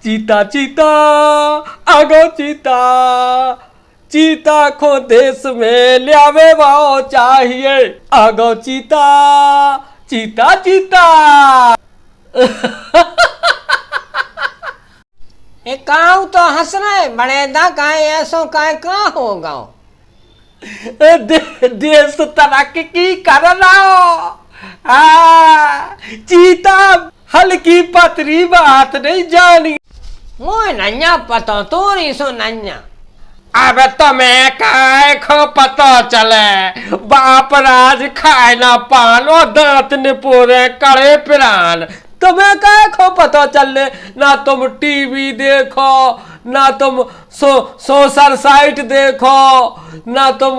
चीता चीता आगो चीता, चीता को देश में लियावे वाओ चाहिए, आगो चीता चीता चीता। एक काऊ तो हंस रहे बड़े दा काहे ऐसो काहे कहाँ होगा। देश तरक्की की कर रहा, चीता हल्की पतरी बात नहीं जानी। मोय नन्या पतो तोरी सो नन्या। अब तुम्हें काय खो पता चले, बाप राज खाए ना पान और दांत निपोरे कड़े पिरान। तुम्हें काय खो पता चले, ना तुम टीवी देखो, ना तुम सोशल साइट देखो, ना तुम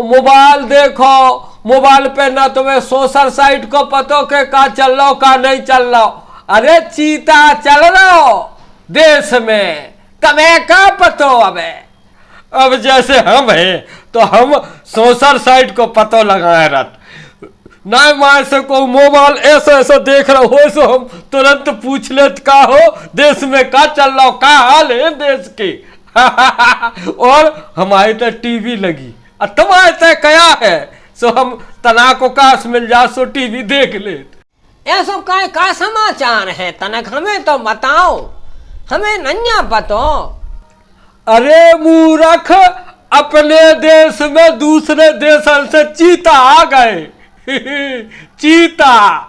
मोबाइल देखो। मोबाइल पे ना तुम्हें सोशल साइट को पता के का चल रहा का नहीं चल रहा। अरे चीता चल रहा देश में, तुम्हें का पता। अब जैसे हम हैं तो हम सोशल साइट को पता लगाए रख ना, मार से कोई मोबाइल ऐसा ऐसा देख रहा हो सो हम तुरंत पूछ ले का हो देश में का चल रहा, का हाल है देश के। और हमारी तो टीवी लगी, तुम्हारे तो क्या है सो हम तना को काश मिल जा सो टीवी देख ले। ऐसो काय का समाचार है तनक हमें तो बताओ, हमें नन्या पतो। अरे मूर्ख, अपने देश में दूसरे देशों से चीता आ गए। चीता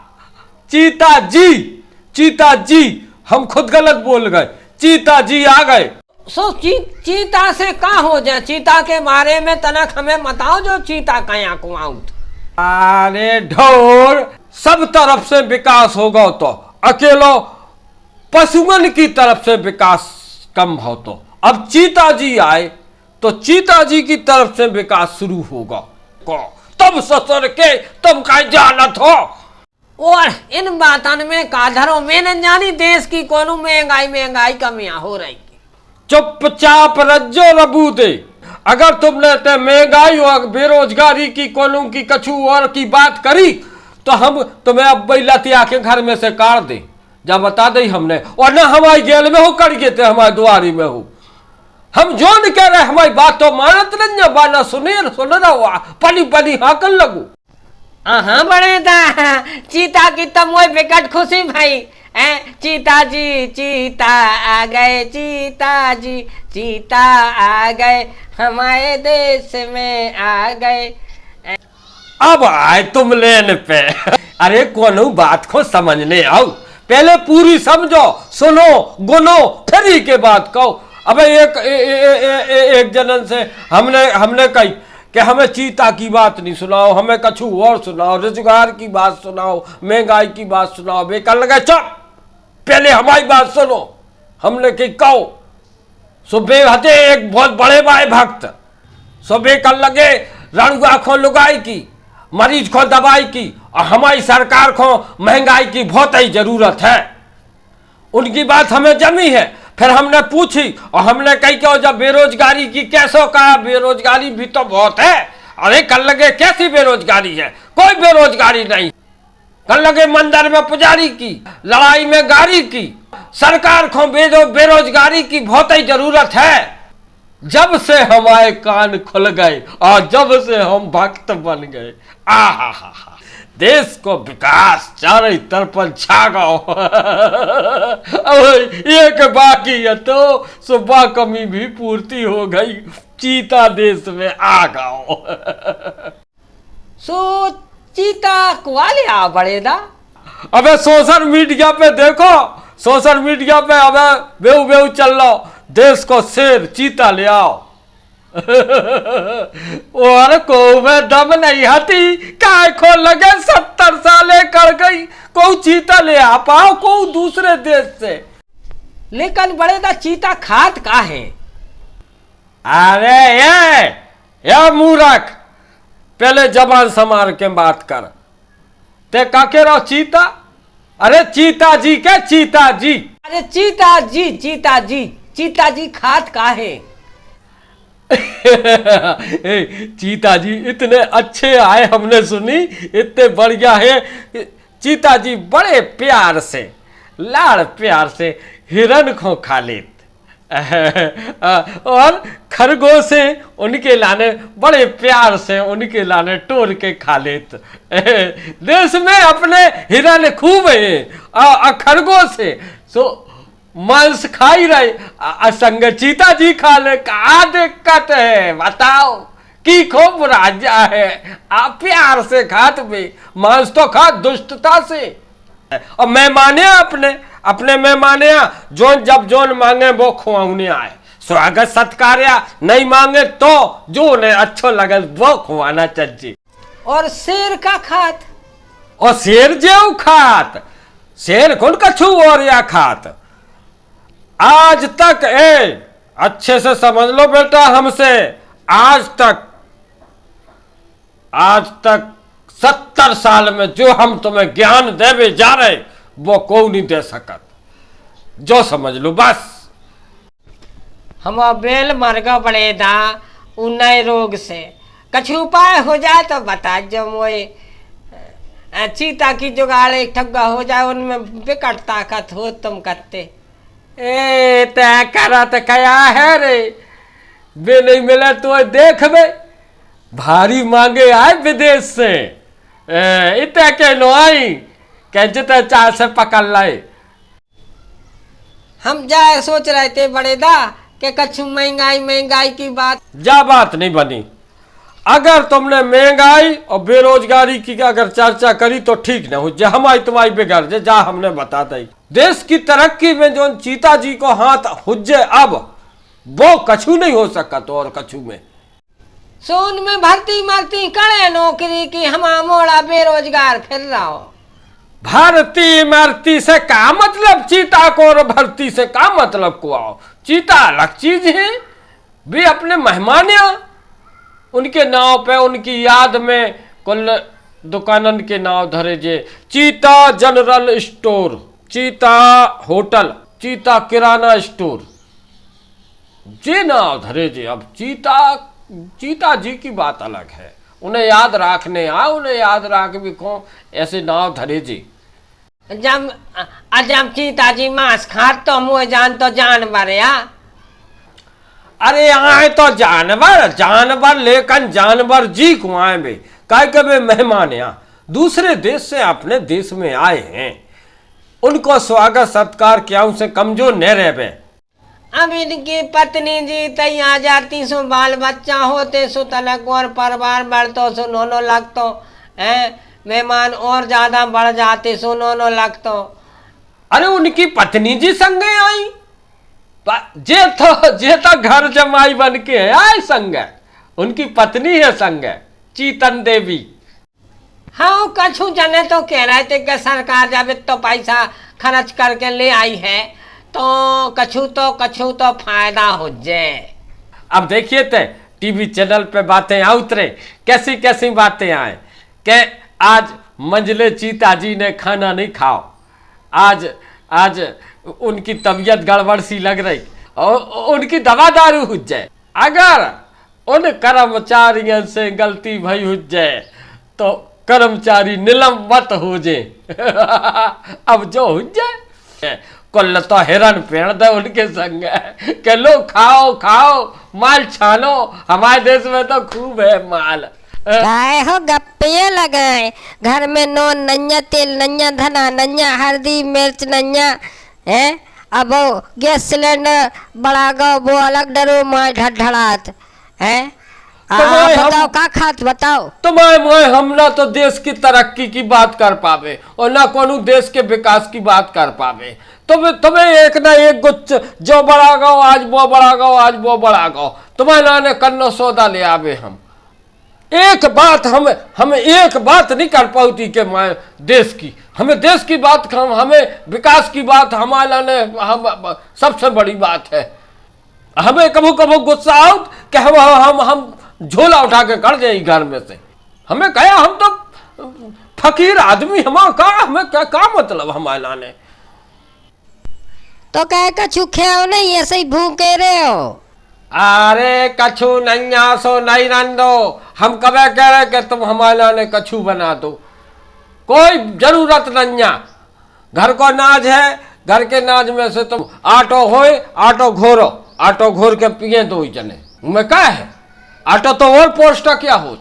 चीता जी, चीता जी, हम खुद गलत बोल गए, चीता जी आ गए। सो चीता से का हो जाए, चीता के बारे में तनक हमें बताओ जो चीता कया को आउट। अरे ढोर, सब तरफ से विकास होगा तो अकेलो पशुओं की तरफ से विकास कम हो, तो अब चीता जी आए तो चीता जी की तरफ से विकास शुरू होगा। तब ससुर के तुम का जानत हो। और इन बातन में काधरों में न जानी देश की कोनो महंगाई कमियां हो रही। चुपचाप रज्जो रबू दे। अगर तुमने ते महंगाई और बेरोजगारी की कोनो की कछु और की बात करी तो हम तुम्हें अब बैलतिया के घर में से काट दे, जब बता दे हमने। और न हमारी जेल में हो कर गए थे, हमारी दुआरी में हो। हम जो न कह रहे हमारी बात तो मानत नहीं, बाना सुन रहा हुआ पनी पनी हाकल लगू। हाँ बड़े दा, चीता की तब मोय बेकट खुशी भाई। चीता जी चीता आ गए, चीता जी चीता आ गए, हमारे देश में आ गए। अब आए तुम लेन पे। अरे कोनो बात को समझने आओ, पहले पूरी समझो, सुनो गुनो, फिर ही के बात कहो। अबे एक जनन से हमने कही कि हमें चीता की बात नहीं सुनाओ, हमें कछु और सुनाओ, रोजगार की बात सुनाओ, महंगाई की बात सुनाओ। बेकार लगे चुप, पहले हमारी बात सुनो। हमने कही कहो सुबह हते एक बहुत बड़े भाई भक्त सुबह कर लगे रणुआ खो लुगाई की, मरीज को दवाई की, और हमारी सरकार को महंगाई की बहुत ही जरूरत है। उनकी बात हमें जमी है। फिर हमने पूछी और हमने कही कि जब बेरोजगारी की कैसो कहा, बेरोजगारी भी तो बहुत है। अरे कल लगे कैसी बेरोजगारी है, कोई बेरोजगारी नहीं। कल लगे मंदिर में पुजारी की, लड़ाई में गाड़ी की, सरकार को बेरोजगारी की बहुत ही जरूरत है। जब से हमारे कान खुल गए और जब से हम भक्त बन गए, आहा, देश को विकास चारों तरफ छा गओ। एक बाकी है तो सुबह कमी भी पूर्ति हो गई, चीता देश में आ गओ। सो चीता कुआले आ बड़े दा। अबे सोशल मीडिया पे देखो, सोशल मीडिया पे अबे बेऊ बेऊ चल रहा, देश को शेर चीता ले आओ। और को में दम नहीं हती, काय खो लगे 70 साले कर गई, को चीता ले आ पाओ को दूसरे देश से। लेकिन बड़े दा चीता खात का है। अरे ये मूर्ख, पहले जबान संभाल के बात कर। ते का के रहो चीता? अरे चीता जी के चीता जी। अरे चीता जी चीता जी चीता जी खात का है। चीता जी इतने अच्छे आए, हमने सुनी इतने बढ़िया है। चीता जी बड़े प्यार से, लाड़ प्यार से हिरन को खा लेत और खरगोश है उनके लाने बड़े प्यार से उनके लाने टोर के खा लेत। देश में अपने हिरन खूब है खरगोश है सो मांस खा ही रहे संग चीता जी खा ले, क्या दिक्कत है बताओ की खूब राजा है आप प्यार से खात भी मांस तो खा दुष्टता से। और मेहमाने अपने मेहमाने जोन जब जोन मांगे वो खुआने आए, स्वागत सत्कार्या नहीं मांगे तो जो ने अच्छो लगे वो खुआना चाहिए। और शेर का खात, और शेर जेऊ खात, शेर कौन कछू और या खात। आज तक अच्छे से समझ लो बेटा हमसे, आज तक 70 साल में जो हम तुम्हें ज्ञान देवे जा रहे वो कोई नहीं दे सकत, जो समझ लो बस। हम बेल मर गए बड़े दा नए रोग से, कुछ उपाय हो जाए तो बता जो मोए। चीता की जुगाड़ एक ठग्गा हो जाए उनमें विकट ताकत हो तुम करते। तय करत क्या है रे, बे नहीं मिले तो देख बे भारी मांगे आए विदेश से, इतने के नो आई कहते चार से पकड़ लाए। हम जाए सोच रहे थे बड़े दा कि कछु महंगाई की बात जा बात नहीं बनी। अगर तुमने महंगाई और बेरोजगारी की अगर चर्चा करी तो ठीक ना हो जा, हमारी तुम्हारी बिगड़ जे जा हमने बताता ही। देश की तरक्की में जो चीता जी को हाथ हुज्जे अब वो कछु नहीं हो सका तो और कछु में सोन में भर्ती करे नौकरी की, हम मोड़ा बेरोजगार फिर रहा हो। भर्ती मरती से क्या मतलब चीता को, और भर्ती से क्या मतलब को आओ। चीता अलग चीज है, भी अपने मेहमान उनके नाव पे उनकी याद में कुल दुकानन के नाव धरे जे, चीता जनरल स्टोर, चीता होटल, चीता किराना स्टोर जे नाव धरे जे। अब चीता जी की बात अलग है, उन्हें याद रखने उन्हें याद रख भी कौन ऐसे नाव धरे जी। जब चीता जी मांस खात तो मुझे जान तो जानवर या। अरे आए तो जानवर लेकिन जानवर जी को आए बे काय कभी मेहमान यहाँ दूसरे देश से अपने देश में आए हैं, उनको स्वागत सत्कार क्या उनसे कमजोर न रह बे। अब इनकी पत्नी जी तैयार जाती सो बाल बच्चा होते सो तलक और परिवार बढ़तो सो नोनो लगतो है, मेहमान और ज्यादा बढ़ जाते सो नोनो लगतो। अरे उनकी पत्नी जी संगे आई, जे तो घर जमाई बन के आए संग, उनकी पत्नी है संग चीतन देवी। हाँ कछु जने तो कह रहे थे कि सरकार जब तो पैसा खर्च करके ले आई है तो कछु तो फायदा हो जाए। अब देखिए थे टीवी चैनल पे बातें आ उतरे, कैसी कैसी बातें आए कि आज मंझले चीता जी ने खाना नहीं खाओ, आज उनकी तबीयत गड़बड़ सी लग रही और उनकी दवा दारू हो जाए। अगर उन कर्मचारियों से गलती भई हो जाए तो कर्मचारी निलंबित हो जाए। अब जो हो जाए कुल तो हिरन पेड़ दे उनके संग के लो खाओ माल छानो, हमारे देश में तो खूब है माल। काय हो गप्पे लगाए, घर में नोन नन्या, तेल नन्या, धना नन्या, हल्दी मिर्च नन्या है। अब वो गैस सिलेंडर बढ़ा गो वो अलग डरो माय ढड़ात है। बताओ का खात बताओ। तुम्हें हम ना तो देश की तरक्की की बात कर पावे और ना कोनो देश के विकास की बात कर पावे। तुम्हें एक ना एक गुच्छ जो बढ़ा गो आज वो बढ़ा गो आज वो बढ़ा गो, तुम्हें लाने कन्नो सौदा ले आवे। हम एक बात हम एक बात नहीं कर पाती के मैं देश की, हमें देश की बात हमें विकास की बात हमारे लाने हम सबसे बड़ी बात है। हमें कभू गुस्सा आओ कि हम झोला उठा के कर जाए घर में से। हमें कहा हम तो फकीर आदमी, हमें क्या मतलब हमारे लाने। तो कह कछु खेओ नहीं ऐसे ही भूखे रहे हो। अरे कछु नैया सो नहीं रंदो, हम कभी कह रहे कि तुम हमारे लाने कछु बना दो, कोई जरूरत नैया। घर को नाज है घर के नाज में से तुम आटो होए आटो घोरो, आटो घोर के पिए तो ही चने मैं क्या है आटा तो और पोस्टा क्या हो।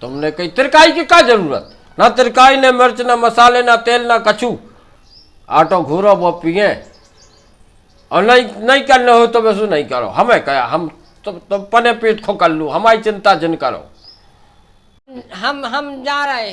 तुमने कही तिरकाई की क्या जरूरत, ना तिरकाई ने मिर्च ना मसाले ना तेल ना कछू, आटो घोरो वो पिए और नहीं करने हो तो वैसे नहीं करो। हमें क्या हम तो पने पेट खो कर लू, हमारी चिंता जिन करो। हम जा रहे